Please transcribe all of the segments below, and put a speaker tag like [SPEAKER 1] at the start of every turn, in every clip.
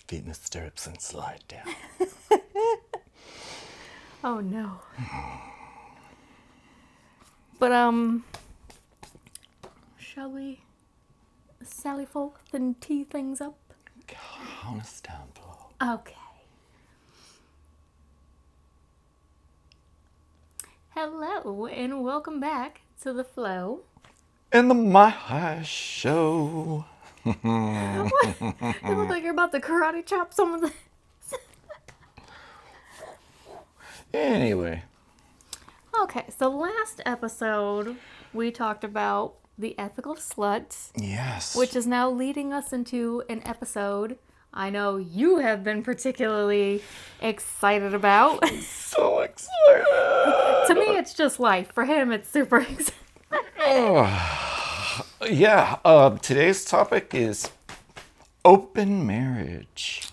[SPEAKER 1] feet in the stirrups and slide down.
[SPEAKER 2] Oh no. But shall we sally forth and tee things up?
[SPEAKER 1] Count us down below.
[SPEAKER 2] Okay. Hello and welcome back to the flow.
[SPEAKER 1] In the My High Show.
[SPEAKER 2] You look like you're about to karate chop some of the...
[SPEAKER 1] Anyway.
[SPEAKER 2] Okay, so last episode we talked about the Ethical Slut.
[SPEAKER 1] Yes.
[SPEAKER 2] Which is now leading us into an episode I know you have been particularly excited about.
[SPEAKER 1] So excited.
[SPEAKER 2] To me, it's just life. For him, it's super exciting.
[SPEAKER 1] Today's topic is open marriage.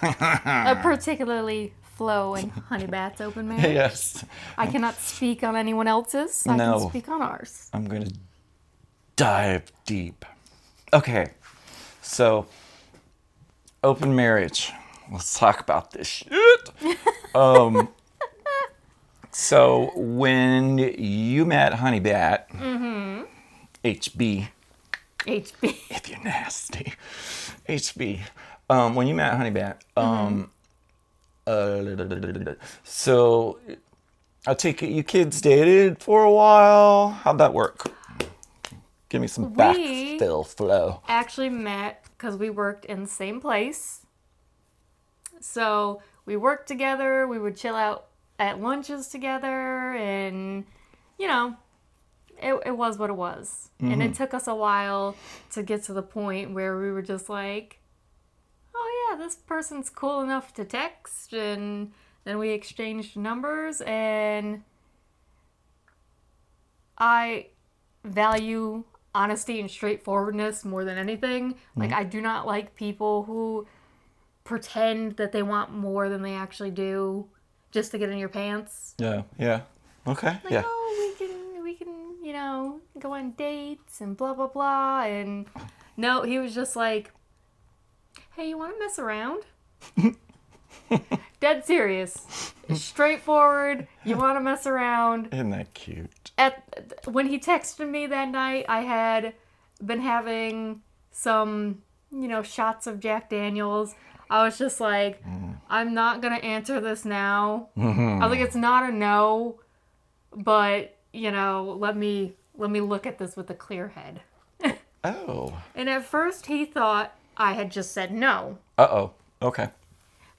[SPEAKER 2] Particularly Flo and Honeybat's open marriage.
[SPEAKER 1] Yes.
[SPEAKER 2] I cannot speak on anyone else's. I can speak on ours.
[SPEAKER 1] I'm going to dive deep. Okay, so open marriage. Let's talk about this shit. So when you met Honeybat, HB, if you're nasty, HB. When you met Honeybat, so I take it you kids dated for a while. How'd that work? Give me some backfill flow.
[SPEAKER 2] Actually met because we worked in the same place. So we worked together. We would chill out at lunches together, and you know, it was what it was. And it took us a while to get to the point where we were just like, oh yeah, this person's cool enough to text, and then we exchanged numbers, and I value honesty and straightforwardness more than anything. Like, I do not like people who pretend that they want more than they actually do just to get in your pants.
[SPEAKER 1] Yeah. Okay,
[SPEAKER 2] Like, oh, we can, you know, go on dates and blah, blah, blah. And no, he was just like, hey, you want to mess around? Dead serious. Straightforward. You want to mess around.
[SPEAKER 1] Isn't that cute?
[SPEAKER 2] When he texted me that night, I had been having some, you know, shots of Jack Daniels. I was just like, I'm not going to answer this now. I was like, it's not a no, but, you know, let me look at this with a clear head.
[SPEAKER 1] Oh.
[SPEAKER 2] And at first he thought I had just said no.
[SPEAKER 1] Uh-oh. Okay.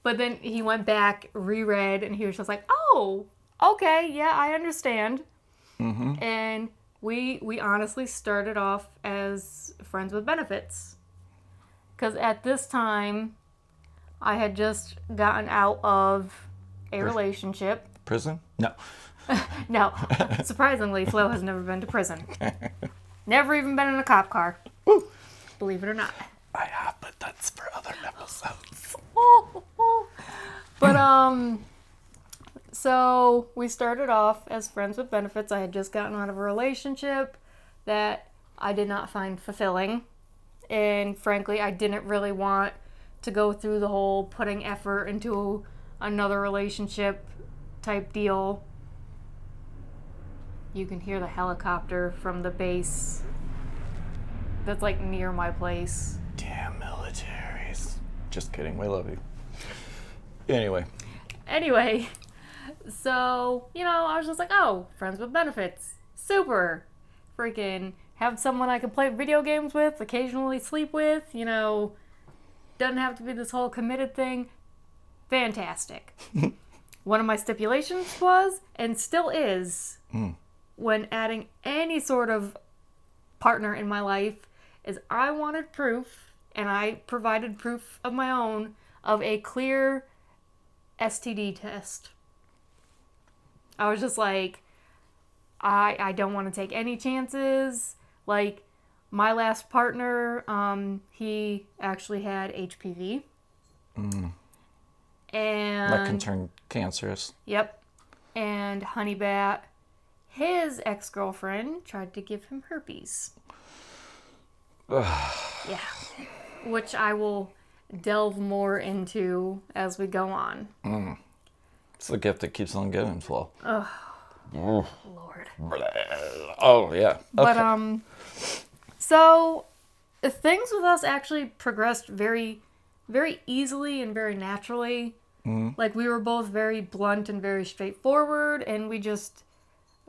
[SPEAKER 2] But then he went back, reread, and he was just like, oh, okay, yeah, I understand. And we honestly started off as friends with benefits. Because at this time, I had just gotten out of a relationship.
[SPEAKER 1] Prison? No.
[SPEAKER 2] No. Surprisingly, Flo has never been to prison. Never even been in a cop car.
[SPEAKER 1] Woo.
[SPEAKER 2] Believe it or not.
[SPEAKER 1] I have, but that's for other episodes.
[SPEAKER 2] But, so we started off as friends with benefits. I had just gotten out of a relationship that I did not find fulfilling. And frankly, I didn't really want to go through the whole putting effort into another relationship type deal. You can hear the helicopter from the base that's like near my place.
[SPEAKER 1] Damn militaries. Just kidding. We love you. Anyway,
[SPEAKER 2] so, you know, I was just like, oh, friends with benefits. Super. Freaking have someone I can play video games with, occasionally sleep with, you know, doesn't have to be this whole committed thing. Fantastic. One of my stipulations was, and still is, when adding any sort of partner in my life, is I wanted proof, and I provided proof of my own, of a clear STD test. I was just like, I don't want to take any chances. Like, my last partner, he actually had HPV. And
[SPEAKER 1] that can turn cancerous.
[SPEAKER 2] Yep. And Honeybat, his ex-girlfriend tried to give him herpes. Yeah. Which I will delve more into as we go on.
[SPEAKER 1] It's the gift that keeps on giving, Flo.
[SPEAKER 2] Oh, Lord.
[SPEAKER 1] Oh, yeah. Okay.
[SPEAKER 2] But, so things with us actually progressed very, very easily and very naturally. Like, we were both very blunt and very straightforward, and we just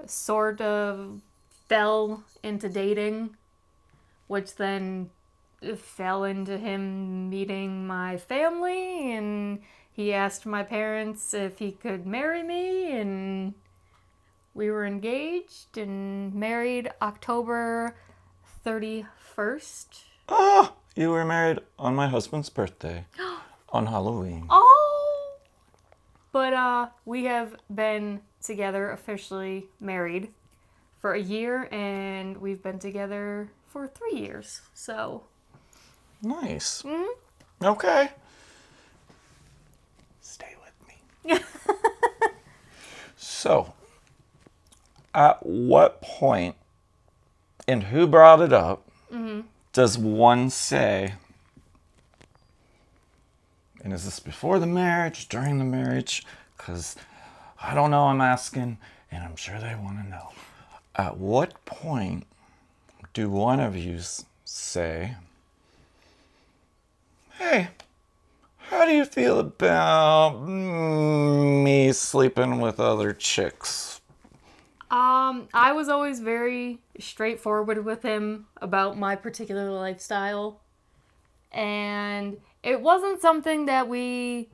[SPEAKER 2] sort of fell into dating, which then fell into him meeting my family, and he asked my parents if he could marry me, and we were engaged and married October 31st.
[SPEAKER 1] Oh, you were married on my husband's birthday on Halloween.
[SPEAKER 2] Oh! But we have been together, officially married, for a year, and we've been together for 3 years. So,
[SPEAKER 1] Nice. Okay. Stay with me. So, at what point, and who brought it up, does one say, and is this before the marriage, during the marriage? Because I don't know, I'm asking, and I'm sure they want to know. At what point do one of you say, hey, how do you feel about me sleeping with other chicks?
[SPEAKER 2] I was always very straightforward with him about my particular lifestyle. And it wasn't something that we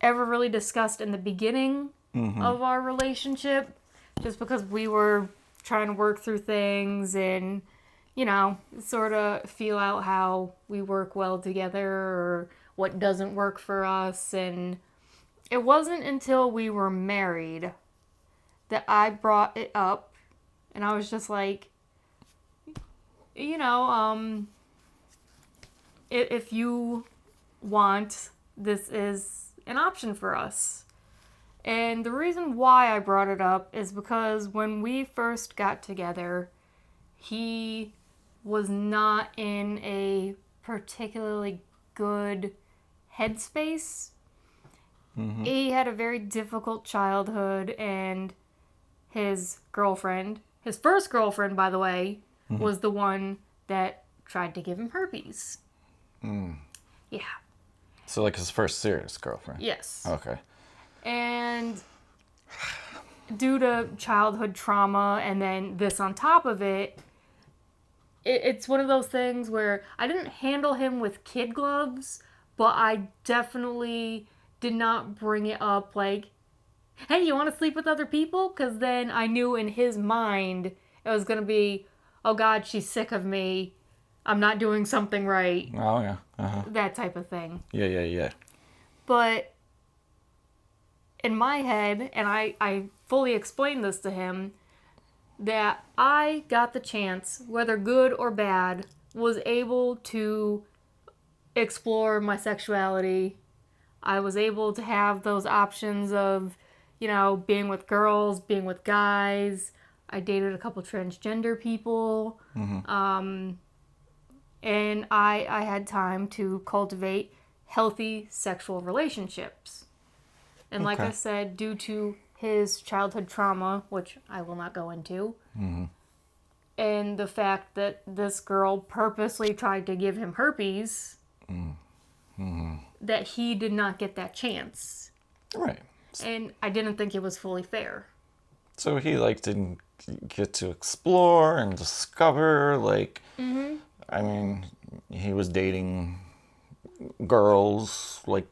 [SPEAKER 2] ever really discussed in the beginning of our relationship, just because we were trying to work through things and, you know, sort of feel out how we work well together or what doesn't work for us. And it wasn't until we were married that I brought it up, and I was just like, you know, if you want, this is an option for us. And the reason why I brought it up is because when we first got together, he was not in a particularly good headspace. He had a very difficult childhood, and his girlfriend, his first girlfriend, by the way, was the one that tried to give him herpes. Yeah.
[SPEAKER 1] So, like, his first serious girlfriend?
[SPEAKER 2] Yes.
[SPEAKER 1] Okay.
[SPEAKER 2] And due to childhood trauma and then this on top of it, it's one of those things where I didn't handle him with kid gloves, but I definitely did not bring it up like, hey, you want to sleep with other people? Because then I knew in his mind it was going to be, oh God, she's sick of me. I'm not doing something right.
[SPEAKER 1] Oh, yeah.
[SPEAKER 2] That type of thing.
[SPEAKER 1] Yeah.
[SPEAKER 2] But in my head, and I fully explained this to him, that I got the chance, whether good or bad, was able to explore my sexuality. I was able to have those options of, you know, being with girls, being with guys. I dated a couple transgender people. And I had time to cultivate healthy sexual relationships. And like I said, due to his childhood trauma, which I will not go into, and the fact that this girl purposely tried to give him herpes, that he did not get that chance.
[SPEAKER 1] Right.
[SPEAKER 2] And I didn't think it was fully fair.
[SPEAKER 1] So he, like, didn't get to explore and discover, like, I mean, he was dating girls, like,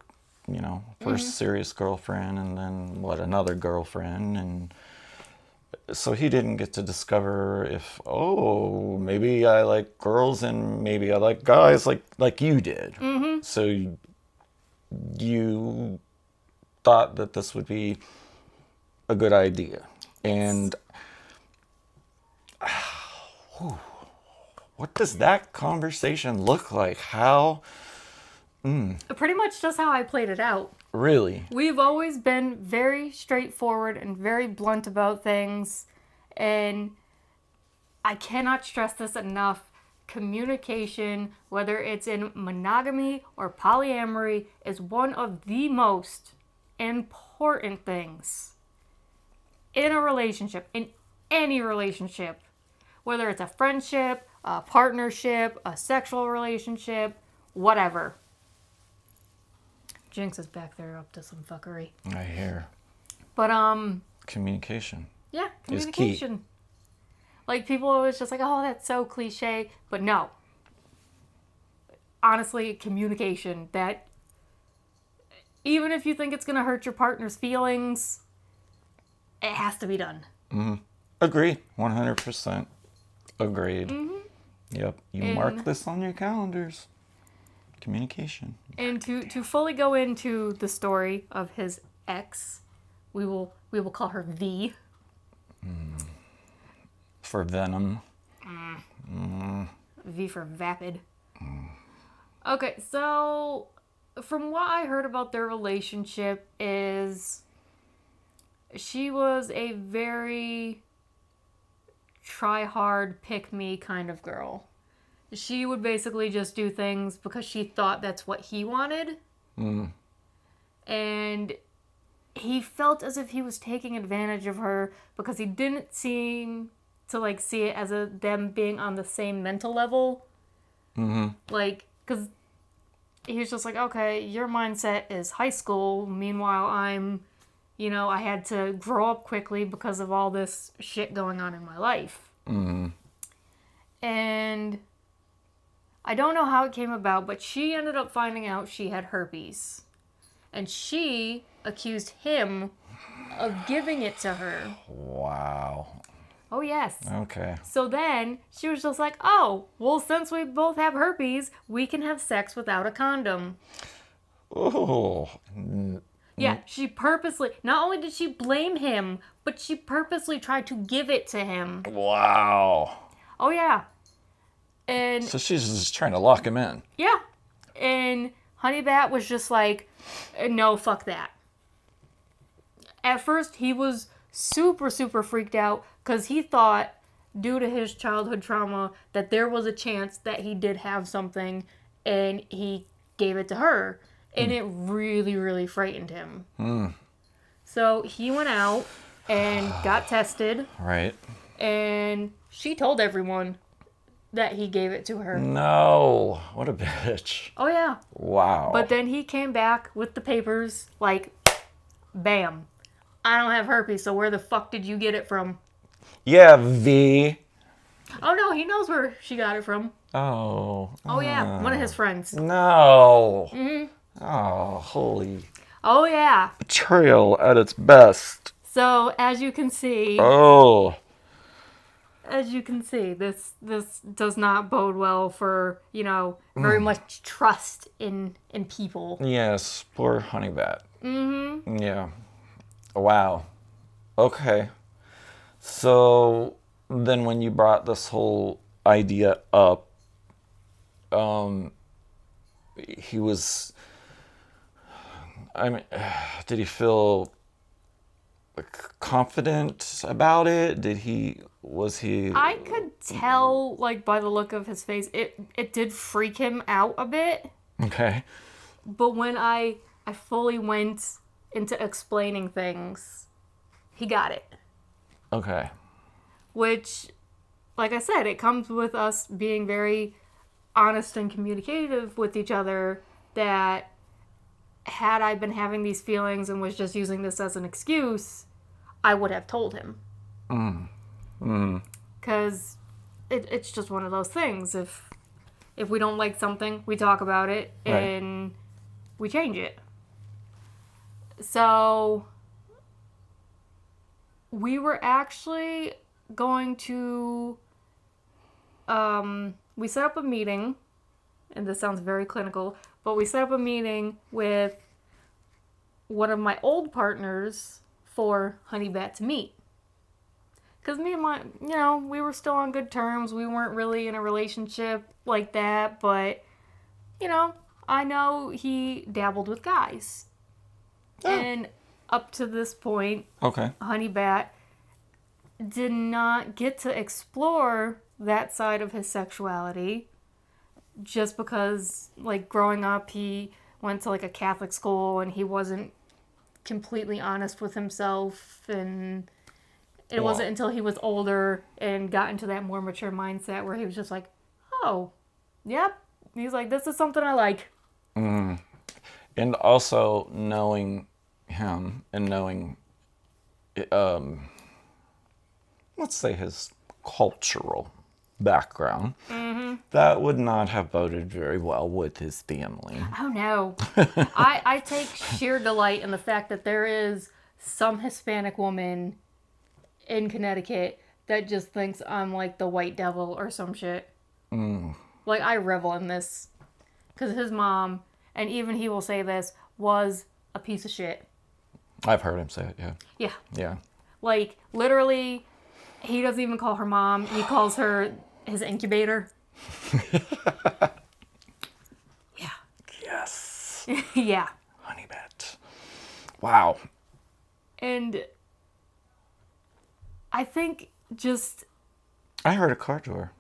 [SPEAKER 1] you know, first serious girlfriend and then, another girlfriend. And so he didn't get to discover if, oh, maybe I like girls and maybe I like guys like you did. So you thought that this would be a good idea. And what does that conversation look like? How?
[SPEAKER 2] Pretty much just how I played it out.
[SPEAKER 1] Really?
[SPEAKER 2] We've always been very straightforward and very blunt about things. And I cannot stress this enough. communication, whether it's in monogamy or polyamory, is one of the most important things in a relationship, in any relationship, whether it's a friendship, a partnership, a sexual relationship, whatever. Jinx is back there up to some fuckery.
[SPEAKER 1] I hear.
[SPEAKER 2] But,
[SPEAKER 1] Communication.
[SPEAKER 2] yeah,
[SPEAKER 1] Is key.
[SPEAKER 2] communication. Like, people are always just like, oh, that's so cliche. But no. Honestly, communication. That, even if you think it's going to hurt your partner's feelings, it has to be done.
[SPEAKER 1] Mm-hmm. Agreed. 100%. Agreed.
[SPEAKER 2] Mm-hmm.
[SPEAKER 1] Yep. You mark this on your calendars. Communication.
[SPEAKER 2] And to fully go into the story of his ex, we will call her V.
[SPEAKER 1] For Venom.
[SPEAKER 2] V for vapid. Okay, so from what I heard about their relationship is she was a very try-hard, pick-me kind of girl. She would basically just do things because she thought that's what he wanted. And he felt as if he was taking advantage of her because he didn't seem to, like, see it as them being on the same mental level. Like, because he was just like, okay, your mindset is high school. Meanwhile, I had to grow up quickly because of all this shit going on in my life. And I don't know how it came about, but she ended up finding out she had herpes. And she accused him of giving it to her.
[SPEAKER 1] Wow.
[SPEAKER 2] Oh, yes.
[SPEAKER 1] Okay.
[SPEAKER 2] So then she was just like, oh, well, since we both have herpes, we can have sex without a condom.
[SPEAKER 1] Oh.
[SPEAKER 2] Yeah, she purposely, not only did she blame him, but she purposely tried to give it to him.
[SPEAKER 1] Wow.
[SPEAKER 2] Oh, yeah. And
[SPEAKER 1] So she's just trying to lock him in.
[SPEAKER 2] yeah. And Honeybat was just like, no, fuck that. At first, he was super, super freaked out because he thought, due to his childhood trauma, that there was a chance that he did have something and he gave it to her. And it really, really frightened him. So he went out and got tested.
[SPEAKER 1] Right.
[SPEAKER 2] And she told everyone that he gave it to her.
[SPEAKER 1] No. What a bitch.
[SPEAKER 2] Oh, yeah.
[SPEAKER 1] Wow.
[SPEAKER 2] But then he came back with the papers, like, bam. I don't have herpes, so where the fuck did you get it from?
[SPEAKER 1] Yeah, V.
[SPEAKER 2] Oh, no, he knows where she got it from.
[SPEAKER 1] Oh.
[SPEAKER 2] Oh, yeah, one of his friends.
[SPEAKER 1] No. Oh, holy
[SPEAKER 2] Oh, yeah.
[SPEAKER 1] betrayal at its best.
[SPEAKER 2] So, as you can see,
[SPEAKER 1] Oh.
[SPEAKER 2] this does not bode well for, very much trust in people.
[SPEAKER 1] Yes, poor Honeybat. Yeah. Wow. Okay. So then when you brought this whole idea up, he was, did he feel confident about it? Was he?
[SPEAKER 2] I could tell, like, by the look of his face, it did freak him out a bit.
[SPEAKER 1] Okay.
[SPEAKER 2] But when I fully went into explaining things, he got it.
[SPEAKER 1] Okay.
[SPEAKER 2] Which, like I said, it comes with us being very honest and communicative with each other, that had I been having these feelings and was just using this as an excuse, I would have told him. Because it's just one of those things. If we don't like something, we talk about it and we change it. So we were actually going to, we set up a meeting, and this sounds very clinical, but we set up a meeting with one of my old partners for Honeybat to meet. Because me and we were still on good terms. We weren't really in a relationship like that, but, I know he dabbled with guys. Oh. And up to this point,
[SPEAKER 1] okay,
[SPEAKER 2] Honeybat did not get to explore that side of his sexuality just because, like, growing up, he went to, like, a Catholic school and he wasn't completely honest with himself, and it wasn't until he was older and got into that more mature mindset where he was just like, oh, yep. He's like, this is something I like.
[SPEAKER 1] And also knowing him and knowing, let's say, his cultural background, that would not have boded very well with his family.
[SPEAKER 2] Oh, no. I take sheer delight in the fact that there is some Hispanic woman in Connecticut that just thinks I'm like the white devil or some shit. Like, I revel in this. Because his mom, and even he will say this, was a piece of shit.
[SPEAKER 1] I've heard him say it, yeah.
[SPEAKER 2] Yeah.
[SPEAKER 1] Yeah.
[SPEAKER 2] Like, literally, he doesn't even call her mom. He calls her his incubator. Yeah.
[SPEAKER 1] Yes.
[SPEAKER 2] Yeah.
[SPEAKER 1] Honeybat. Wow.
[SPEAKER 2] And I think just...
[SPEAKER 1] I heard a car door.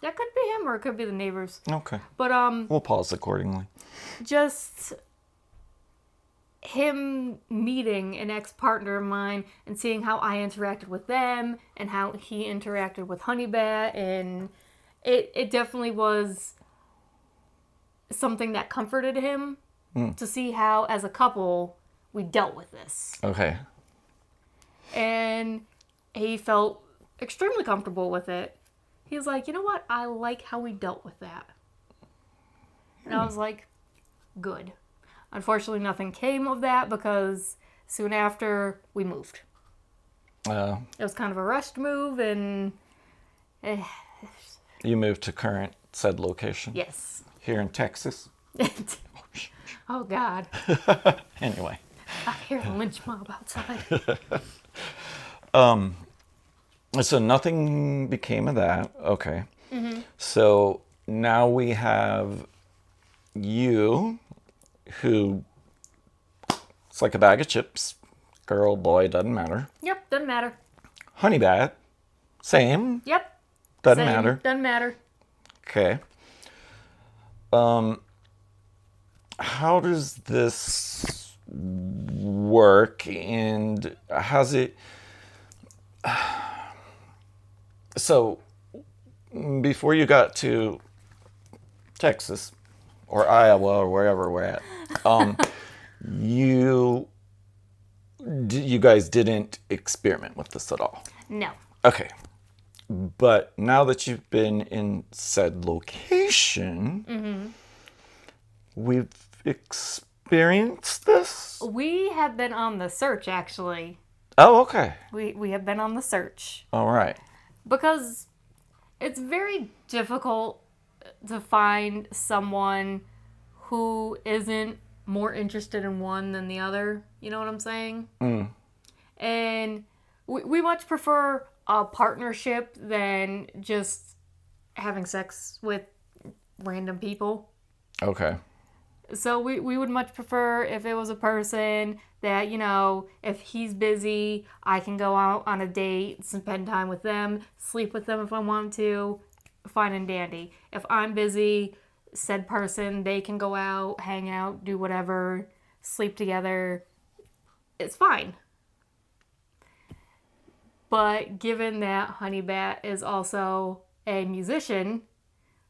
[SPEAKER 2] that could be him or it could be the neighbors.
[SPEAKER 1] Okay.
[SPEAKER 2] But,
[SPEAKER 1] We'll pause accordingly.
[SPEAKER 2] just him meeting an ex-partner of mine and seeing how I interacted with them and how he interacted with Honeybat, and it definitely was something that comforted him to see how, as a couple, we dealt with this.
[SPEAKER 1] Okay.
[SPEAKER 2] And he felt extremely comfortable with it. He was like, you know what? I like how we dealt with that. And I was like, good. Unfortunately, nothing came of that because soon after, we moved. It was kind of a rushed move, and...
[SPEAKER 1] You moved to current said location?
[SPEAKER 2] yes.
[SPEAKER 1] Here in Texas?
[SPEAKER 2] Oh, God.
[SPEAKER 1] Anyway.
[SPEAKER 2] I hear the lynch mob outside.
[SPEAKER 1] So nothing became of that. Okay. So now we have you, who, it's like a bag of chips. Girl, boy, doesn't matter.
[SPEAKER 2] Yep, doesn't matter.
[SPEAKER 1] Honeybat, same.
[SPEAKER 2] Yep.
[SPEAKER 1] Doesn't
[SPEAKER 2] Same.
[SPEAKER 1] matter.
[SPEAKER 2] Doesn't matter.
[SPEAKER 1] Okay. How does this work, and how's it... So, before you got to Texas, or Iowa, or wherever we're at, you guys didn't experiment with this at all?
[SPEAKER 2] No.
[SPEAKER 1] Okay. But now that you've been in said location, we've experienced this?
[SPEAKER 2] We have been on the search, actually.
[SPEAKER 1] Oh, okay.
[SPEAKER 2] We have been on the search.
[SPEAKER 1] All right.
[SPEAKER 2] Because it's very difficult to find someone who isn't more interested in one than the other. You know what I'm saying? And we much prefer a partnership than just having sex with random people.
[SPEAKER 1] Okay.
[SPEAKER 2] So we would much prefer if it was a person that, you know, if he's busy, I can go out on a date, spend time with them, sleep with them if I want to, fine and dandy. If I'm busy, said person, they can go out, hang out, do whatever, sleep together. It's fine. But given that Honeybat is also a musician,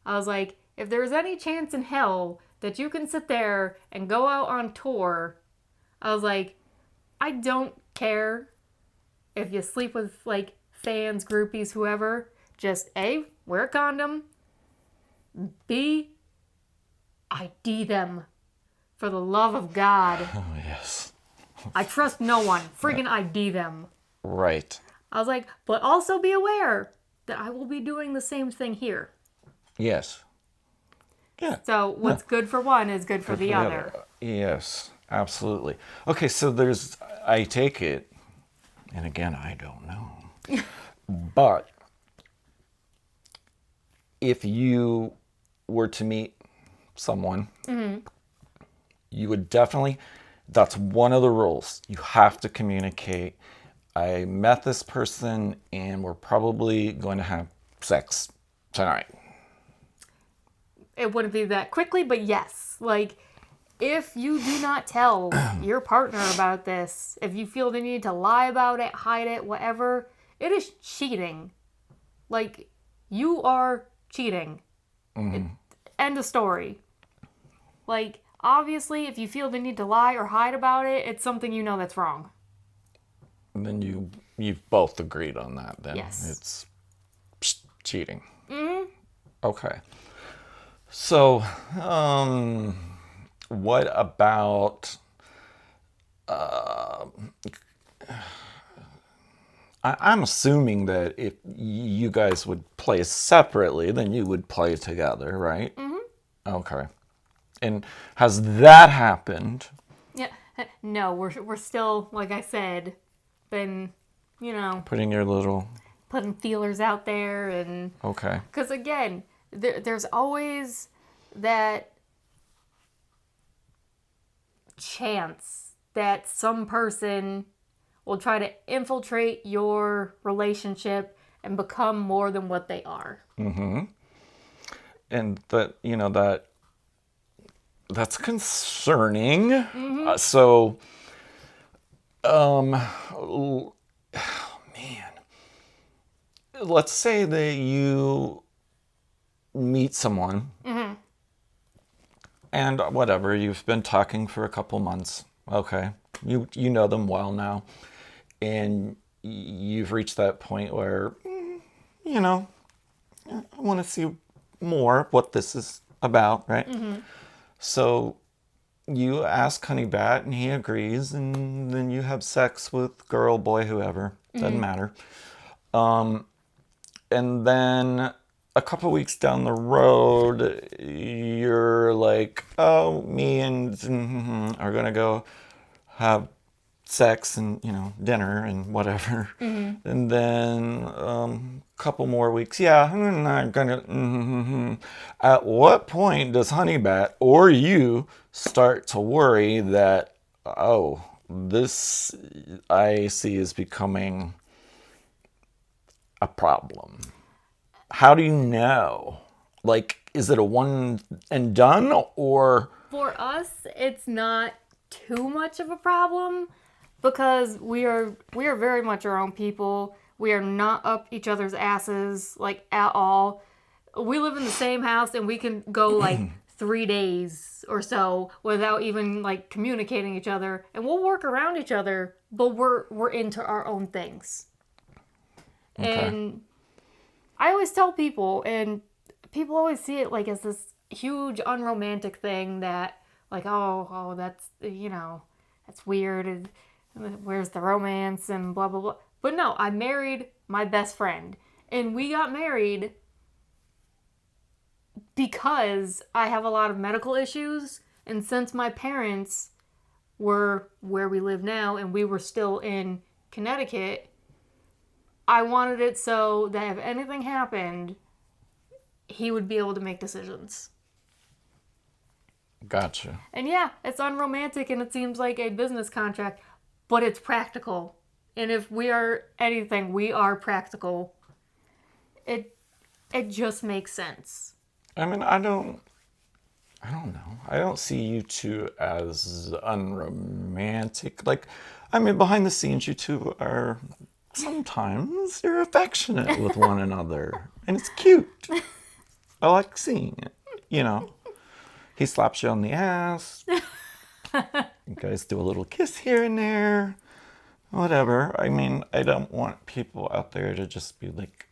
[SPEAKER 2] I was like, if there's any chance in hell that you can sit there and go out on tour, I was like, I don't care if you sleep with, like, fans, groupies, whoever. Just A, wear a condom. B, ID them. For the love of God.
[SPEAKER 1] Oh, yes.
[SPEAKER 2] I trust no one. Friggin' ID them.
[SPEAKER 1] Right.
[SPEAKER 2] I was like, but also be aware that I will be doing the same thing here.
[SPEAKER 1] Yes. Yeah.
[SPEAKER 2] So what's good for one is good for the other.
[SPEAKER 1] Yes, absolutely. Okay, so I take it, and again, I don't know, but if you were to meet someone, you would definitely, that's one of the rules. You have to communicate. I met this person, and we're probably going to have sex tonight.
[SPEAKER 2] It wouldn't be that quickly, but yes. Like, if you do not tell your partner about this, if you feel the need to lie about it, hide it, whatever, it is cheating. Like, you are cheating. End of story. Like, obviously, if you feel the need to lie or hide about it, it's something you know that's wrong.
[SPEAKER 1] And then you've both agreed on that. Then
[SPEAKER 2] Yes.
[SPEAKER 1] it's cheating. Okay. So, what about? I'm assuming that if you guys would play separately, then you would play together, right? Okay. And has that happened?
[SPEAKER 2] Yeah. No, we're still, like I said, been,
[SPEAKER 1] Putting your little...
[SPEAKER 2] putting feelers out there and...
[SPEAKER 1] Okay.
[SPEAKER 2] Because, again, there's always that chance that some person will try to infiltrate your relationship and become more than what they are.
[SPEAKER 1] And that's concerning. So, oh, man, let's say that you meet someone, and whatever, you've been talking for a couple months. Okay, you know them well now, and you've reached that point where, I want to see more what this is about, right? So you ask Honeybat, and he agrees, and then you have sex with girl, boy, whoever. Doesn't matter. And then a couple weeks down the road, you're like, oh, me and are going to go have sex and, dinner and whatever. And then a couple more weeks, I'm not going to... At what point does Honeybat or you start to worry that, oh, this I see is becoming a problem? How do you know? Like, is it a one and done, or?
[SPEAKER 2] For us, it's not too much of a problem because we are very much our own people. We are not up each other's asses, like, at all. We live in the same house and we can go like 3 days or so without even like communicating each other, and we'll work around each other, but we're into our own things.
[SPEAKER 1] Okay.
[SPEAKER 2] And I always tell people, and people always see it like as this huge unromantic thing that, like, oh, that's, that's weird, and where's the romance and blah, blah, blah. But no, I married my best friend, and we got married because I have a lot of medical issues, and since my parents were where we live now and we were still in Connecticut, I wanted it so that if anything happened, he would be able to make decisions.
[SPEAKER 1] Gotcha.
[SPEAKER 2] And yeah, it's unromantic and it seems like a business contract, but it's practical. And if we are anything, we are practical. It just makes sense.
[SPEAKER 1] I mean, I don't know. I don't see you two as unromantic. Like, I mean, behind the scenes, you two are... Sometimes you're affectionate with one another, and it's cute. I like seeing it, He slaps you on the ass. You guys do a little kiss here and there. Whatever. I mean, I don't want people out there to just be like,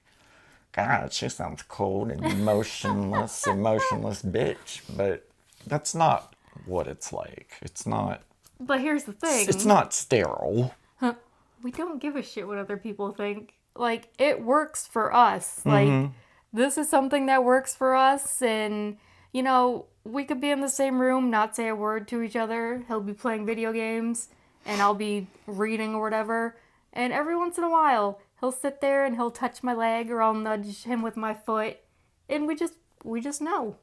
[SPEAKER 1] God, she sounds cold and emotionless bitch. But that's not what it's like. It's not...
[SPEAKER 2] But here's the thing.
[SPEAKER 1] It's not sterile.
[SPEAKER 2] We don't give a shit what other people think. Like, it works for us. Like, this is something that works for us. And, we could be in the same room, not say a word to each other. He'll be playing video games, and I'll be reading or whatever. And every once in a while, he'll sit there and he'll touch my leg, or I'll nudge him with my foot. And we just know.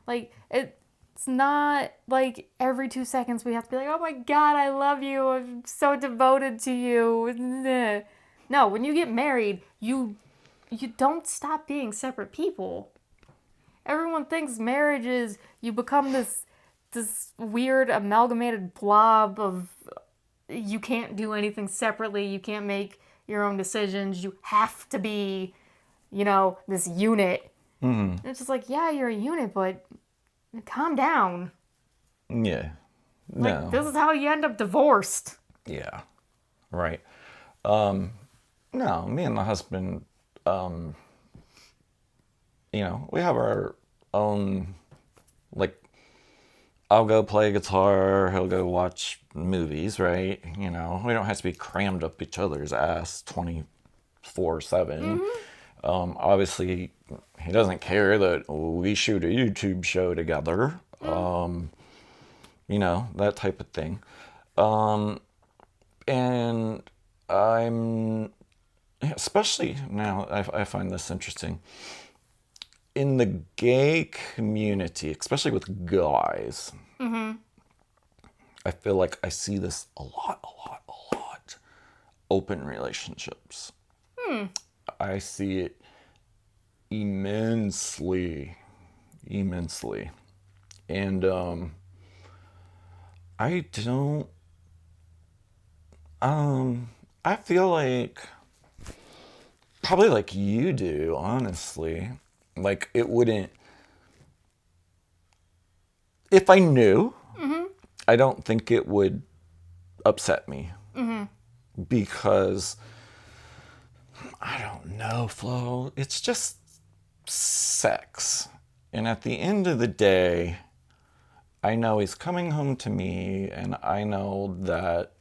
[SPEAKER 2] Like, it's not like every 2 seconds we have to be like, oh my God, I love you. I'm so devoted to you. No, when you get married, you you don't stop being separate people. Everyone thinks marriage is you become this weird amalgamated blob of you can't do anything separately, you can't make your own decisions, you have to be, this unit. And it's just like, yeah, you're a unit, but calm down.
[SPEAKER 1] Yeah.
[SPEAKER 2] Like,
[SPEAKER 1] No.
[SPEAKER 2] this is how you end up divorced.
[SPEAKER 1] Yeah. Right. No, me and the husband, we have our own, like, I'll go play guitar, he'll go watch movies, right? We don't have to be crammed up each other's ass 24/7. Obviously, he doesn't care that we shoot a YouTube show together, that type of thing. And I'm, especially now, I find this interesting. In the gay community, especially with guys, I feel like I see this a lot. Open relationships. I see it immensely. And I don't, I feel like, probably like you do, honestly. Like, it wouldn't, if I knew, I don't think it would upset me. Because, I don't know, Flo, it's just sex. And at the end of the day, I know he's coming home to me, and I know that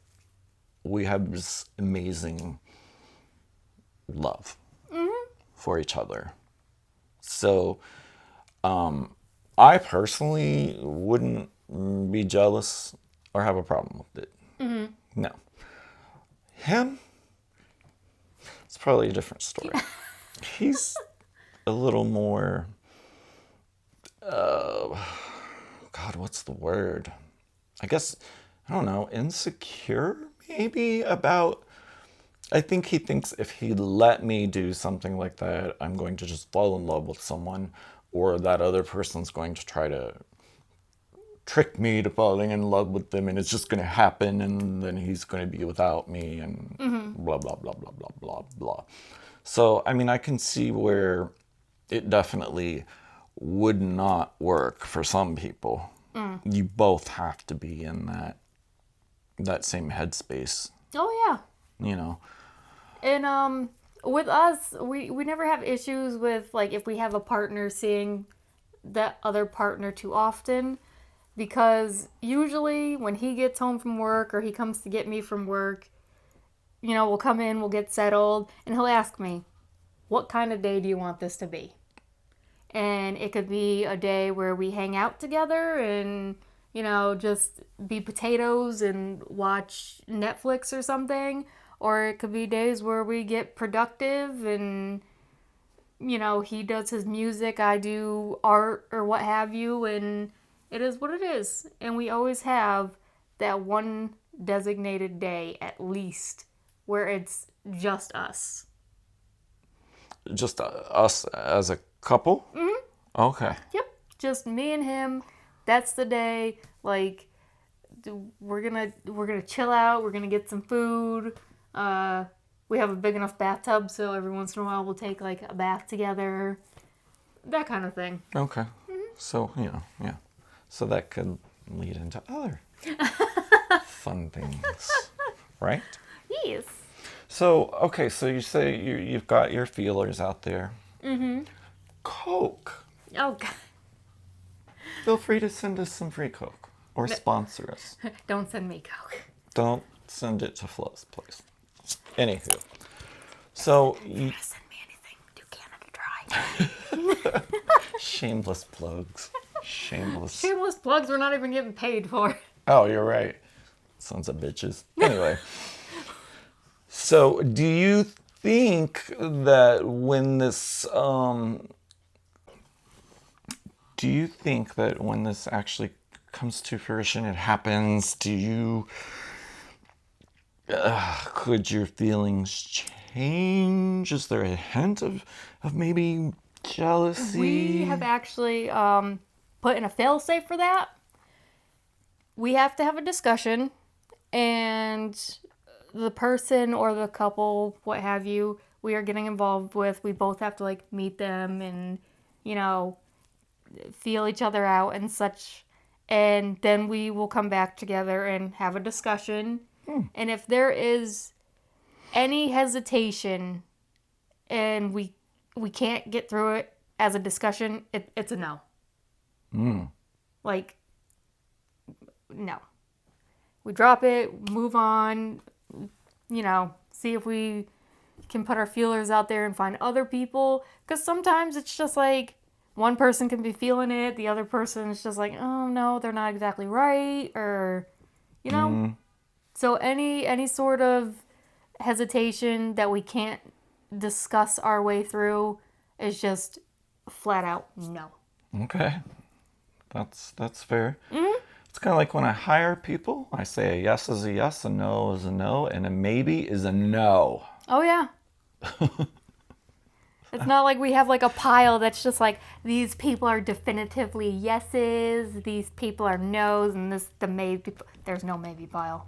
[SPEAKER 1] we have this amazing love for each other. So, I personally wouldn't be jealous or have a problem with it. No. Him, it's probably a different story. He's a little more, God, what's the word? I guess, I don't know, insecure maybe about, I think he thinks if he let me do something like that, I'm going to just fall in love with someone, or that other person's going to try to trick me to falling in love with them, and it's just going to happen, and then he's going to be without me, and blah, blah, blah, blah, blah, blah, blah. So, I mean, I can see where it definitely would not work for some people. You both have to be in that same headspace,
[SPEAKER 2] Oh, yeah.
[SPEAKER 1] you know.
[SPEAKER 2] And with us, we never have issues with, like, if we have a partner seeing that other partner too often, because usually when he gets home from work or he comes to get me from work, we'll come in, we'll get settled, and he'll ask me, what kind of day do you want this to be? And it could be a day where we hang out together and, just be potatoes and watch Netflix or something. Or it could be days where we get productive and, he does his music, I do art or what have you, and it is what it is. And we always have that one designated day at least where it's just us.
[SPEAKER 1] Just us as a couple? Okay.
[SPEAKER 2] Yep. Just me and him. That's the day. Like, we're gonna chill out. We're gonna get some food. We have a big enough bathtub, so every once in a while we'll take like a bath together. That kind of thing.
[SPEAKER 1] Okay. So, yeah. So that could lead into other fun things, right?
[SPEAKER 2] Yes.
[SPEAKER 1] So, okay, so you say you've got your feelers out there. Coke.
[SPEAKER 2] Oh, God.
[SPEAKER 1] Feel free to send us some free Coke or sponsor us.
[SPEAKER 2] Don't send me Coke.
[SPEAKER 1] Don't send it to Flo's place. Anywho, so you
[SPEAKER 2] Send me anything. Do Canada Dry.
[SPEAKER 1] shameless plugs. Shameless.
[SPEAKER 2] Shameless plugs we're not even getting paid for.
[SPEAKER 1] Oh, you're right. Sons of bitches. Anyway. So, do you think that when this actually comes to fruition, it happens, could your feelings change? Is there a hint of maybe jealousy?
[SPEAKER 2] We have actually put in a fail-safe for that. We have to have a discussion, and the person or the couple, what have you, we are getting involved with, we both have to like meet them and, you know, feel each other out and such. And then we will come back together and have a discussion. And if there is any hesitation and we can't get through it as a discussion, it's a no. Like, no. We drop it, move on, you know, see if we can put our feelers out there and find other people. Because sometimes it's just like one person can be feeling it, the other person is just like, oh no, they're not exactly right, or, you know. So any sort of hesitation that we can't discuss our way through is just flat out no.
[SPEAKER 1] Okay. That's fair. It's kind of like when I hire people, I say a yes is a yes, a no is a no, and a maybe is a no.
[SPEAKER 2] Oh, yeah. It's not like we have like a pile that's just like, these people are definitively yeses, these people are no's, and this the maybe. There's no maybe pile.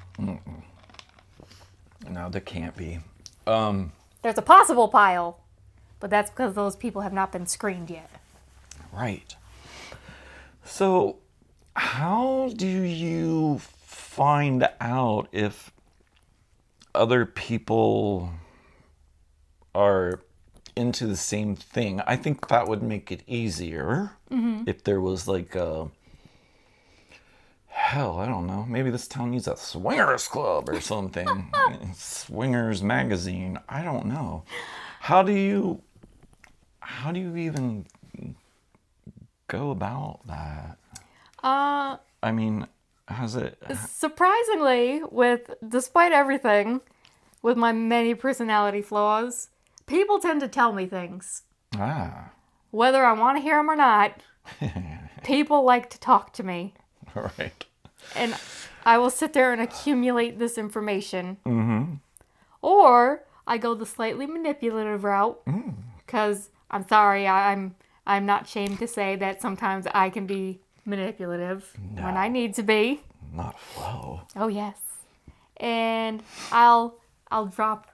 [SPEAKER 1] No, there can't be.
[SPEAKER 2] There's a possible pile, but that's because those people have not been screened yet.
[SPEAKER 1] Right. So, how do you find out if other people are into the same thing? I think that would make it easier if there was like a, hell, I don't know, maybe this town needs a swingers club or something. Swingers magazine, I don't know. How do you even go about that? I mean, has it...
[SPEAKER 2] Surprisingly, despite everything, with my many personality flaws, people tend to tell me things. Whether I want to hear them or not, people like to talk to me.
[SPEAKER 1] Right.
[SPEAKER 2] And I will sit there and accumulate this information. Or I go the slightly manipulative route, because I'm sorry, I'm not ashamed to say that sometimes I can be manipulative when I need to be.
[SPEAKER 1] Not flow.
[SPEAKER 2] Oh yes. And I'll drop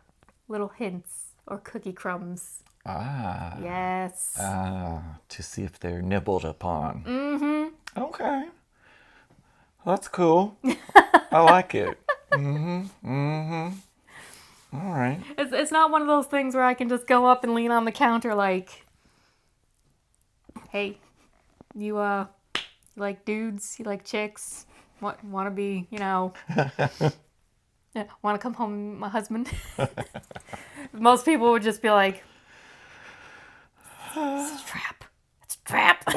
[SPEAKER 2] little hints or cookie crumbs. Yes.
[SPEAKER 1] To see if they're nibbled upon. Okay. That's cool. I like it. All right.
[SPEAKER 2] It's not one of those things where I can just go up and lean on the counter like, hey, you like dudes, you like chicks, want to be, you know, want to come home with my husband. Most people would just be like, it's a trap. It's a trap.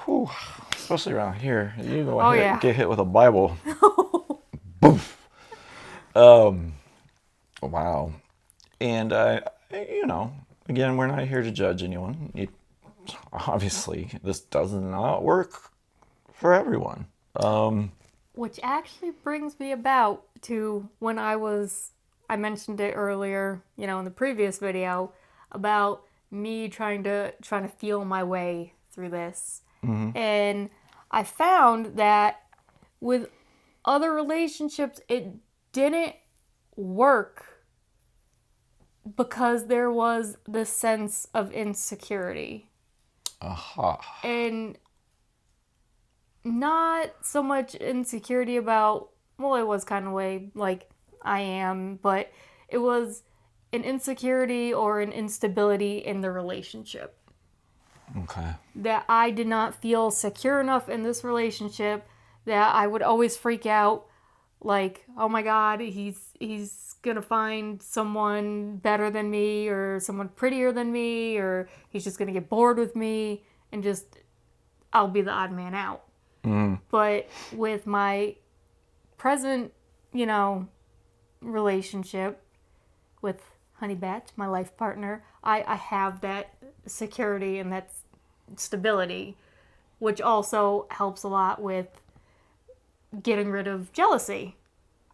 [SPEAKER 1] Whew. Especially around here. You go ahead and get hit with a Bible. Boof. Wow. And, you know, again, we're not here to judge anyone. Obviously, this does not work for everyone.
[SPEAKER 2] Which actually brings me about to when I mentioned it earlier, you know, in the previous video, about me trying to feel my way through this. And I found that with other relationships, it didn't work because there was this sense of insecurity. And not so much insecurity about, well, it was kind of way like I am, but it was an insecurity or an instability in the relationship.
[SPEAKER 1] Okay.
[SPEAKER 2] That I did not feel secure enough in this relationship, that I would always freak out like, oh my God, he's gonna find someone better than me or someone prettier than me, or he's just gonna get bored with me and just, I'll be the odd man out. But with my present, you know, relationship with Honeybat, my life partner, I have that security and that stability, which also helps a lot with getting rid of jealousy.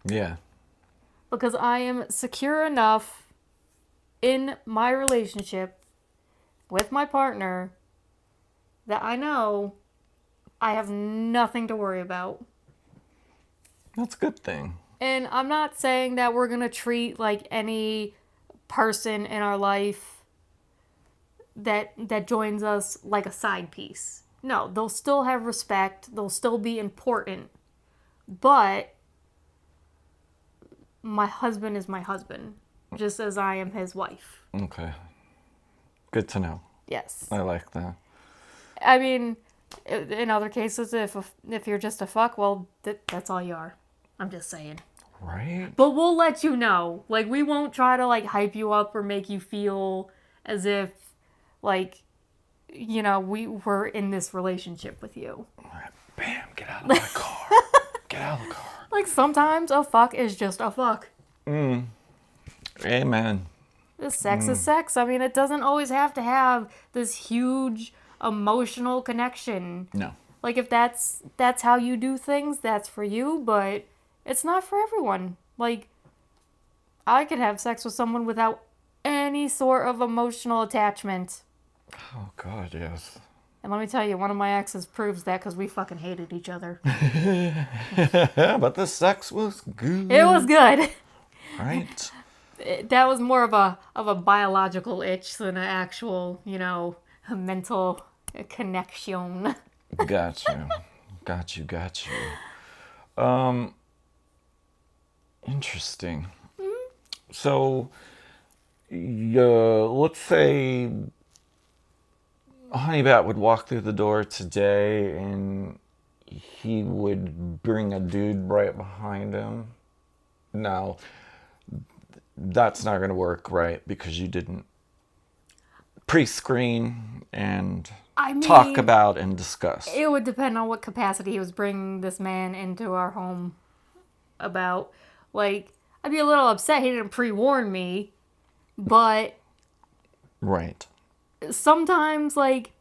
[SPEAKER 1] Yeah.
[SPEAKER 2] because I am secure enough in my relationship with my partner that I know I have nothing to worry about.
[SPEAKER 1] That's a good thing.
[SPEAKER 2] And I'm not saying that we're going to treat like any person in our life that joins us like a side piece. No, they'll still have respect. They'll still be important. But my husband is my husband, just as I am his wife.
[SPEAKER 1] Okay. Good to know.
[SPEAKER 2] Yes.
[SPEAKER 1] I like that.
[SPEAKER 2] I mean, in other cases, if you're just a fuck, well, that's all you are. I'm just saying.
[SPEAKER 1] Right?
[SPEAKER 2] But we'll let you know. Like, we won't try to, like, hype you up or make you feel as if, like, you know, we were in this relationship with you.
[SPEAKER 1] Right. Bam, get out of my car. Get out of the car.
[SPEAKER 2] Like, sometimes a fuck is just a fuck.
[SPEAKER 1] Amen.
[SPEAKER 2] The sex is sex. I mean, it doesn't always have to have this huge emotional connection.
[SPEAKER 1] No.
[SPEAKER 2] Like, if that's how you do things, that's for you, but it's not for everyone. Like, I could have sex with someone without any sort of emotional attachment.
[SPEAKER 1] Oh, God, yes.
[SPEAKER 2] And let me tell you, one of my exes proves that because we fucking hated each other.
[SPEAKER 1] But the sex was good.
[SPEAKER 2] It was good.
[SPEAKER 1] Right?
[SPEAKER 2] That was more of a biological itch than an actual, you know, a mental connection.
[SPEAKER 1] Got you. Interesting. So, let's say Honeybat would walk through the door today and he would bring a dude right behind him. Now, that's not going to work, right? Because you didn't pre-screen and talk about and discuss.
[SPEAKER 2] It would depend on what capacity he was bringing this man into our home about. Like, I'd be a little upset he didn't pre-warn me, but
[SPEAKER 1] Right.
[SPEAKER 2] sometimes, like,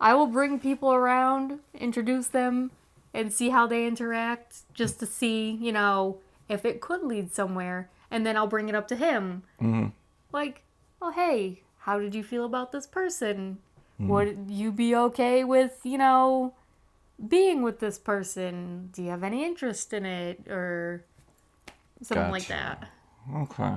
[SPEAKER 2] I will bring people around, introduce them, and see how they interact, just to see, you know, if it could lead somewhere. And then I'll bring it up to him.
[SPEAKER 1] Mm-hmm.
[SPEAKER 2] Like, oh, hey, how did you feel about this person? Would you be okay with, you know, being with this person? Do you have any interest in it? Or something like that.
[SPEAKER 1] Okay.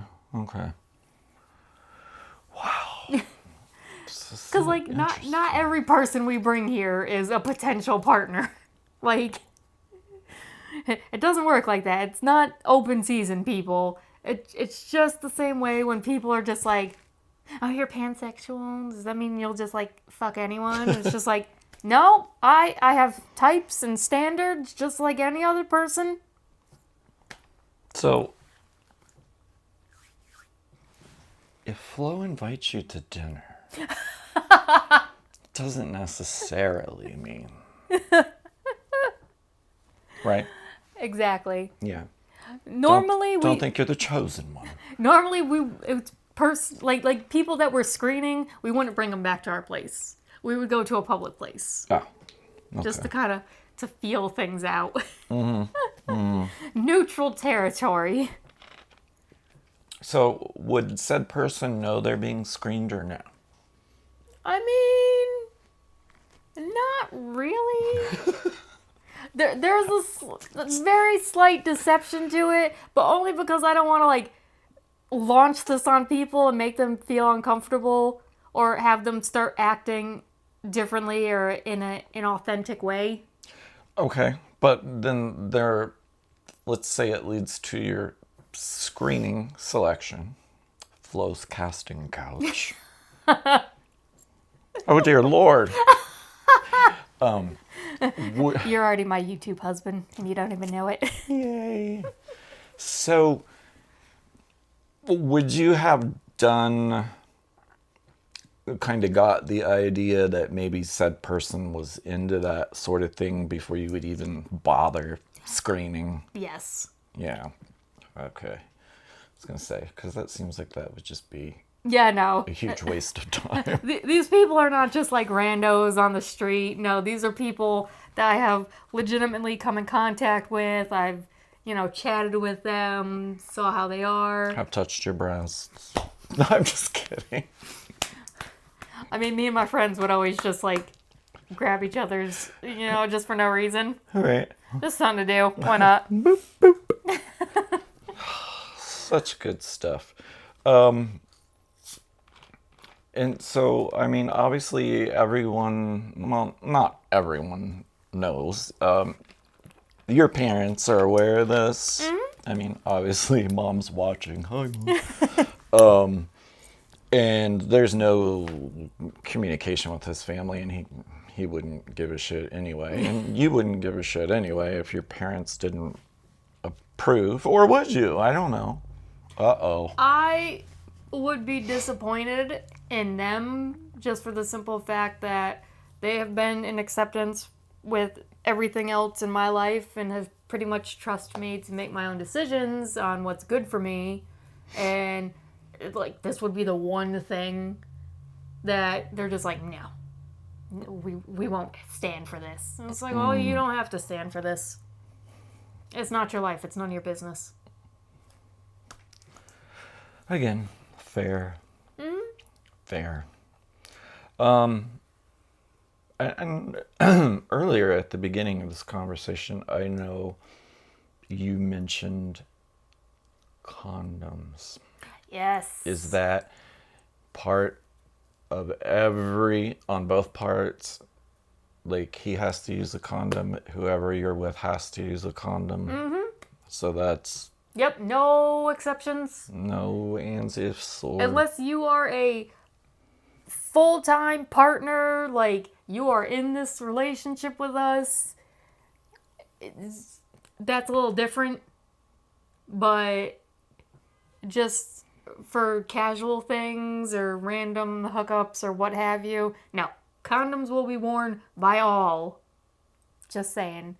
[SPEAKER 1] Wow.
[SPEAKER 2] Because, like, not every person we bring here is a potential partner. Like, it doesn't work like that. It's not open season, people. It's just the same way when people are just like, oh, you're pansexual? Does that mean you'll just, like, fuck anyone? It's just like, no, I have types and standards just like any other person.
[SPEAKER 1] So, if Flo invites you to dinner, doesn't necessarily mean. Right?
[SPEAKER 2] Exactly.
[SPEAKER 1] Yeah.
[SPEAKER 2] Normally
[SPEAKER 1] don't think you're the chosen one.
[SPEAKER 2] Normally it's like people that we're screening, we wouldn't bring them back to our place. We would go to a public place.
[SPEAKER 1] Oh. Okay.
[SPEAKER 2] Just to kind of to feel things out. Neutral territory.
[SPEAKER 1] So, would said person know they're being screened or no?
[SPEAKER 2] I mean, not really. There's a very slight deception to it, but only because I don't want to, like, launch this on people and make them feel uncomfortable or have them start acting differently or in an inauthentic way.
[SPEAKER 1] Okay, but then let's say it leads to your screening selection. Flo's casting couch. Oh dear Lord.
[SPEAKER 2] You're already my YouTube husband, and you don't even know it.
[SPEAKER 1] Yay. So, would you have kind of got the idea that maybe said person was into that sort of thing before you would even bother screening?
[SPEAKER 2] Yes.
[SPEAKER 1] Yeah. Okay. I was going to say, because that seems like that would just be
[SPEAKER 2] Yeah, no.
[SPEAKER 1] a huge waste of time.
[SPEAKER 2] These people are not just like randos on the street. No, these are people that I have legitimately come in contact with. I've, chatted with them, saw how they are.
[SPEAKER 1] I've touched your breasts. No, I'm just kidding.
[SPEAKER 2] I mean, me and my friends would always just like grab each other's, just for no reason.
[SPEAKER 1] All right.
[SPEAKER 2] Just something to do. Why not?
[SPEAKER 1] Boop, boop. Such good stuff. And so, I mean, obviously everyone, well, not everyone knows. Your parents are aware of this. I mean, obviously mom's watching. Hi, Mom. And there's no communication with his family, and he wouldn't give a shit anyway. And you wouldn't give a shit anyway if your parents didn't approve. Or would you? I don't know. Uh-oh.
[SPEAKER 2] I would be disappointed in them just for the simple fact that they have been in acceptance with everything else in my life and have pretty much trusted me to make my own decisions on what's good for me. And like, this would be the one thing that they're just like, no, we won't stand for this. And it's like, well, you don't have to stand for this. It's not your life. It's none of your business.
[SPEAKER 1] Again, fair. Fair. And earlier at the beginning of this conversation, I know you mentioned condoms.
[SPEAKER 2] Yes.
[SPEAKER 1] Is that part of on both parts? Like, he has to use a condom, whoever you're with has to use a condom. So that's...
[SPEAKER 2] Yep, no exceptions.
[SPEAKER 1] No ands, ifs, or...
[SPEAKER 2] Unless you are a full-time partner, like, you are in this relationship with us, that's a little different. But just for casual things or random hookups or what have you, no. Condoms will be worn by all. Just saying.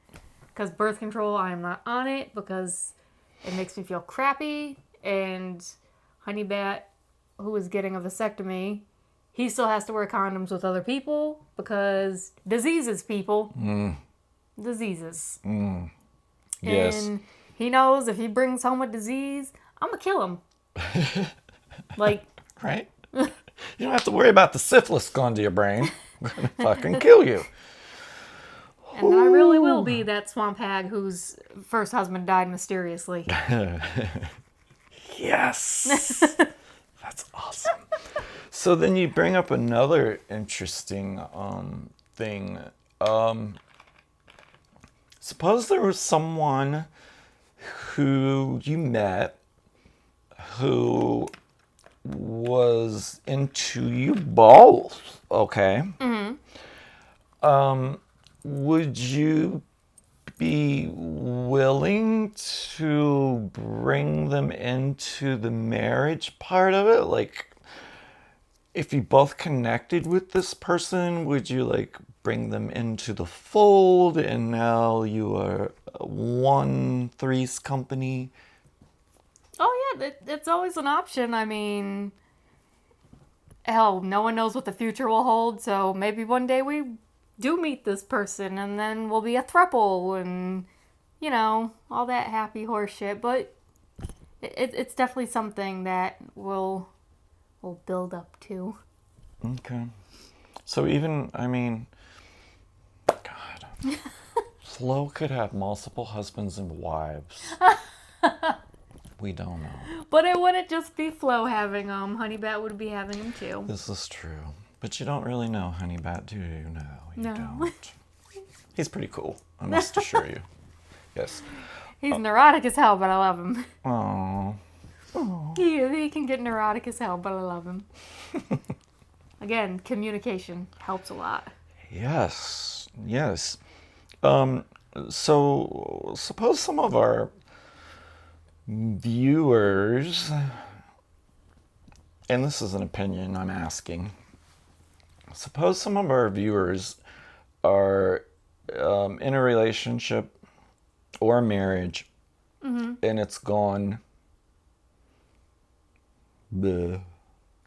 [SPEAKER 2] Because birth control, I am not on it because it makes me feel crappy. And Honeybat, who is getting a vasectomy, he still has to wear condoms with other people because diseases, people. Diseases.
[SPEAKER 1] Yes.
[SPEAKER 2] And he knows if he brings home a disease, I'm going to kill him. Like...
[SPEAKER 1] Right? You don't have to worry about the syphilis going to your brain. I'm going to fucking kill you.
[SPEAKER 2] And I really will be that swamp hag whose first husband died mysteriously.
[SPEAKER 1] Yes. That's awesome. So then you bring up another interesting thing. Suppose there was someone who you met who was into you both, okay? Would you be willing to bring them into the marriage part of it? Like, if you both connected with this person, would you, like, bring them into the fold and now you are one three's company?
[SPEAKER 2] Oh, yeah, it's always an option. I mean, hell, no one knows what the future will hold, so maybe one day we do meet this person and then we'll be a throuple and, all that happy horse shit. But it's definitely something that we'll build up to.
[SPEAKER 1] Okay. So even, I mean, God, Flo could have multiple husbands and wives. We don't know.
[SPEAKER 2] But it wouldn't just be Flo having them. Honeybat would be having them too.
[SPEAKER 1] This is true. But you don't really know Honeybat, do you? No, you don't. He's pretty cool, I must assure you. Yes.
[SPEAKER 2] He's neurotic as hell, but I love him.
[SPEAKER 1] Aww.
[SPEAKER 2] He can get neurotic as hell, but I love him. Again, communication helps a lot.
[SPEAKER 1] Yes. So suppose some of our viewers, and this is an opinion I'm asking, suppose some of our viewers are in a relationship or a marriage, and it's gone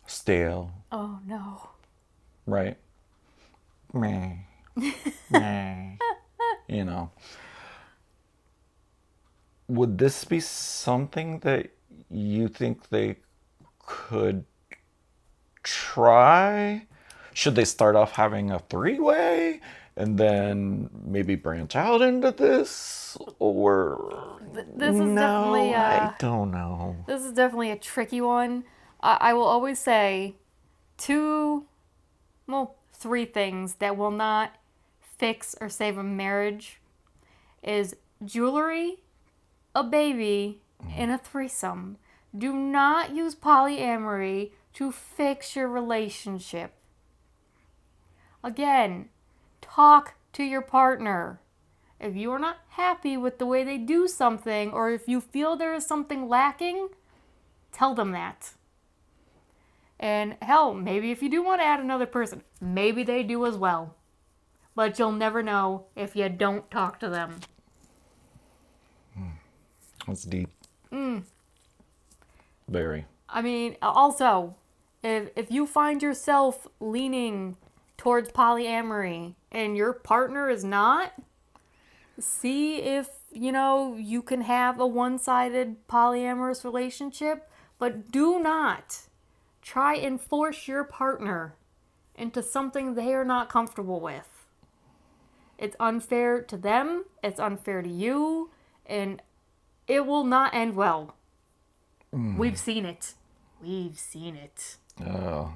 [SPEAKER 1] stale.
[SPEAKER 2] Oh, no.
[SPEAKER 1] Right? Meh. Meh. would this be something that you think they could try? Should they start off having a three-way and then maybe branch out into this? Or
[SPEAKER 2] This is definitely
[SPEAKER 1] I don't know.
[SPEAKER 2] this is definitely a tricky one. I will always say three things that will not fix or save a marriage is jewelry, a baby, and a threesome. Do not use polyamory to fix your relationship. Again, talk to your partner. If you are not happy with the way they do something, or if you feel there is something lacking, tell them that. And hell, maybe if you do want to add another person, maybe they do as well. But you'll never know if you don't talk to them.
[SPEAKER 1] That's deep. Very.
[SPEAKER 2] I mean, also, if you find yourself leaning towards polyamory and your partner is not, see if, you can have a one-sided polyamorous relationship, but do not try and force your partner into something they are not comfortable with. It's unfair to them, it's unfair to you, and it will not end well. We've seen it. We've seen it.
[SPEAKER 1] Oh.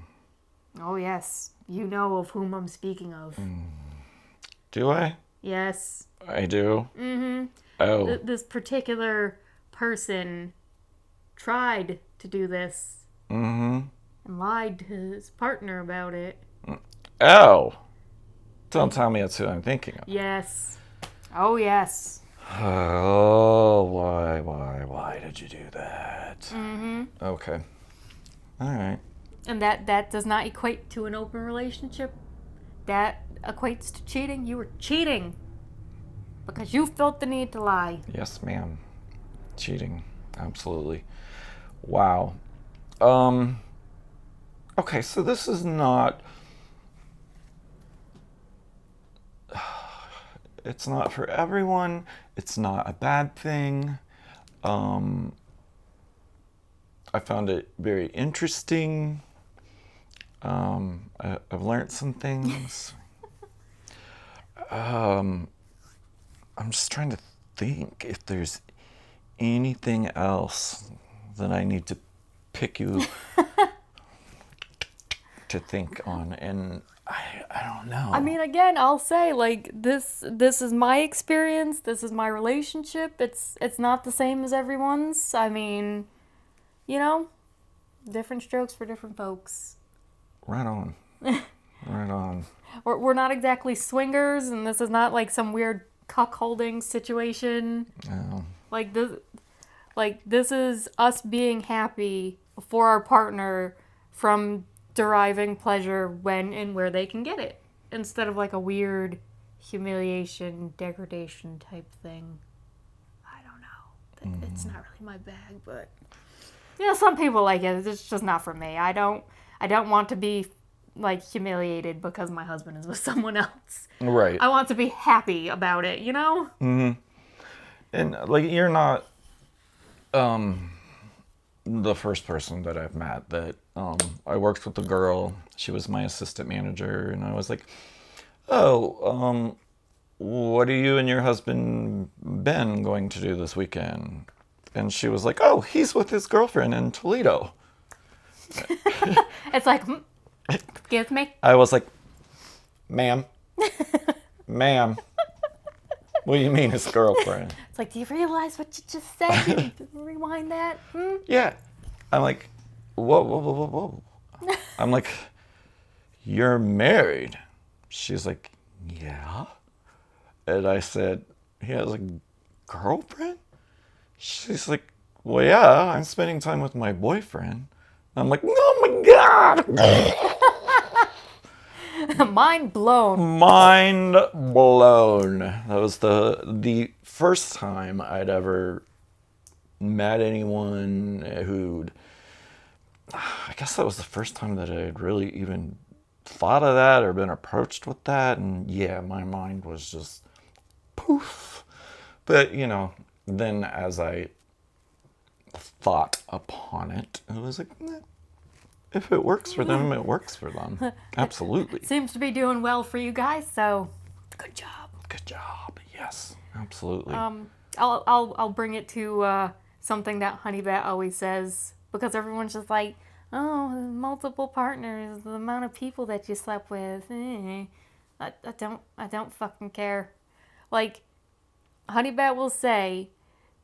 [SPEAKER 2] Oh, yes. You know of whom I'm speaking of.
[SPEAKER 1] Do I?
[SPEAKER 2] Yes.
[SPEAKER 1] I do?
[SPEAKER 2] Mm-hmm.
[SPEAKER 1] Oh.
[SPEAKER 2] This particular person tried to do this
[SPEAKER 1] Mm-hmm.
[SPEAKER 2] and lied to his partner about it.
[SPEAKER 1] Oh. Don't tell me that's who I'm thinking of.
[SPEAKER 2] Yes. Oh, yes.
[SPEAKER 1] Oh, why did you do that?
[SPEAKER 2] Mm-hmm.
[SPEAKER 1] Okay. All right.
[SPEAKER 2] And that does not equate to an open relationship. That equates to cheating. You were cheating because you felt the need to lie.
[SPEAKER 1] Yes, ma'am. Cheating. Absolutely. Wow. Okay, so this is not... It's not for everyone. It's not a bad thing. I found it very interesting. I've learned some things. I'm just trying to think if there's anything else that I need to pick you to think on, and I don't know.
[SPEAKER 2] I mean, again, I'll say like this is my experience. This is my relationship. It's not the same as everyone's. I mean, different strokes for different folks.
[SPEAKER 1] Right on. Right on.
[SPEAKER 2] We're not exactly swingers, and this is not like some weird cuckolding situation.
[SPEAKER 1] Oh.
[SPEAKER 2] This is us being happy for our partner from deriving pleasure when and where they can get it, instead of like a weird humiliation, degradation type thing. I don't know. It's not really my bag, but some people like it. It's just not for me. I don't want to be like humiliated because my husband is with someone else.
[SPEAKER 1] Right.
[SPEAKER 2] I want to be happy about it,
[SPEAKER 1] Mm-hmm. And like, you're not the first person that I've met that I worked with a girl. She was my assistant manager, and I was like, oh, what are you and your husband Ben going to do this weekend? And she was like, oh, he's with his girlfriend in Toledo.
[SPEAKER 2] It's like, excuse me?
[SPEAKER 1] I was like, ma'am, what do you mean his girlfriend?
[SPEAKER 2] It's like, do you realize what you just said? Can you rewind that?
[SPEAKER 1] Yeah. I'm like, whoa. I'm like, you're married? She's like, yeah. And I said, he has a girlfriend? She's like, well, yeah, I'm spending time with my boyfriend. I'm like, oh my God.
[SPEAKER 2] Mind blown.
[SPEAKER 1] Mind blown. That was the first time I'd ever met anyone who'd... I guess that was the first time that I had really even thought of that or been approached with that. And yeah, my mind was just poof. But, then as I thought upon it, I was like, if it works for them, it works for them. Absolutely.
[SPEAKER 2] Seems to be doing well for you guys, so good job.
[SPEAKER 1] Good job. Yes, absolutely.
[SPEAKER 2] I'll bring it to something that Honeybat always says, because everyone's just like, oh, multiple partners, the amount of people that you slept with. I don't fucking care. Like, Honeybat will say,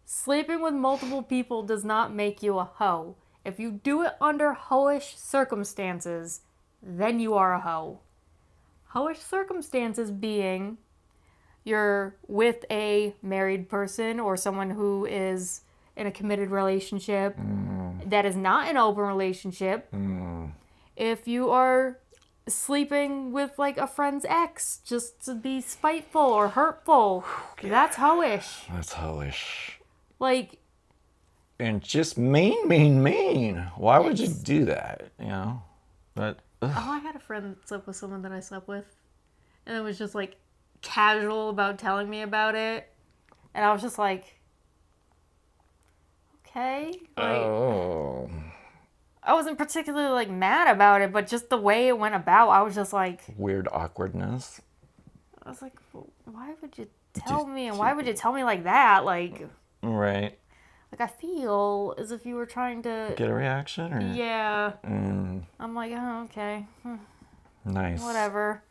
[SPEAKER 2] sleeping with multiple people does not make you a hoe. If you do it under hoe-ish circumstances, then you are a hoe. Hoe-ish circumstances being you're with a married person or someone who is in a committed relationship that is not an open relationship. If you are sleeping with like a friend's ex just to be spiteful or hurtful, that's hoe-ish.
[SPEAKER 1] That's hoe-ish.
[SPEAKER 2] Like,
[SPEAKER 1] and just mean. Why would you do that? You know? But
[SPEAKER 2] I had a friend that slept with someone that I slept with, and it was just like casual about telling me about it, and I was just like, okay. Like, I wasn't particularly like mad about it, but just the way it went about, I was just like,
[SPEAKER 1] weird awkwardness.
[SPEAKER 2] I was like, why would you tell me, and why would you tell me like that? Like,
[SPEAKER 1] right.
[SPEAKER 2] Like, I feel as if you were trying to
[SPEAKER 1] get a reaction, or
[SPEAKER 2] yeah. I'm like, oh, okay.
[SPEAKER 1] Nice.
[SPEAKER 2] Whatever.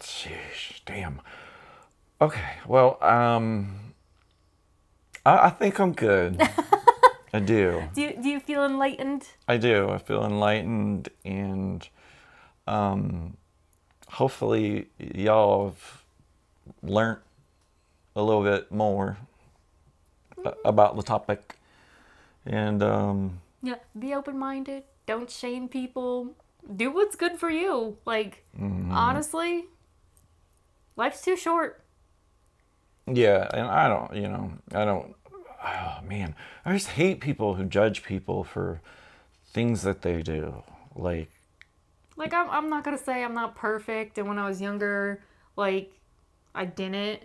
[SPEAKER 1] Sheesh, damn. Okay, well, I think I'm good. I do.
[SPEAKER 2] Do you feel enlightened?
[SPEAKER 1] I do. I feel enlightened, and hopefully y'all have learned a little bit more about the topic. And
[SPEAKER 2] yeah, be open-minded. Don't shame people. Do what's good for you. Like, honestly, life's too short.
[SPEAKER 1] Yeah, and I don't, oh man, I just hate people who judge people for things that they do. Like
[SPEAKER 2] I'm not gonna say I'm not perfect, and when I was younger, like, I didn't.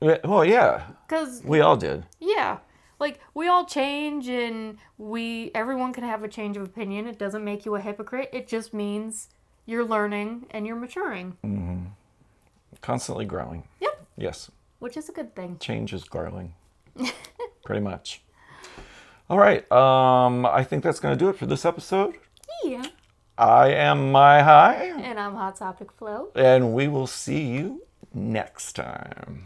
[SPEAKER 1] Well, yeah.
[SPEAKER 2] 'Cause
[SPEAKER 1] we all did.
[SPEAKER 2] Yeah. Like, we all change, and everyone can have a change of opinion. It doesn't make you a hypocrite. It just means you're learning and you're maturing.
[SPEAKER 1] Mm-hmm. Constantly growing.
[SPEAKER 2] Yep.
[SPEAKER 1] Yes.
[SPEAKER 2] Which is a good thing.
[SPEAKER 1] Change is growing. Pretty much. All right. I think that's going to do it for this episode.
[SPEAKER 2] Yeah.
[SPEAKER 1] I am My High.
[SPEAKER 2] And I'm Hot Topic Flo.
[SPEAKER 1] And we will see you next time.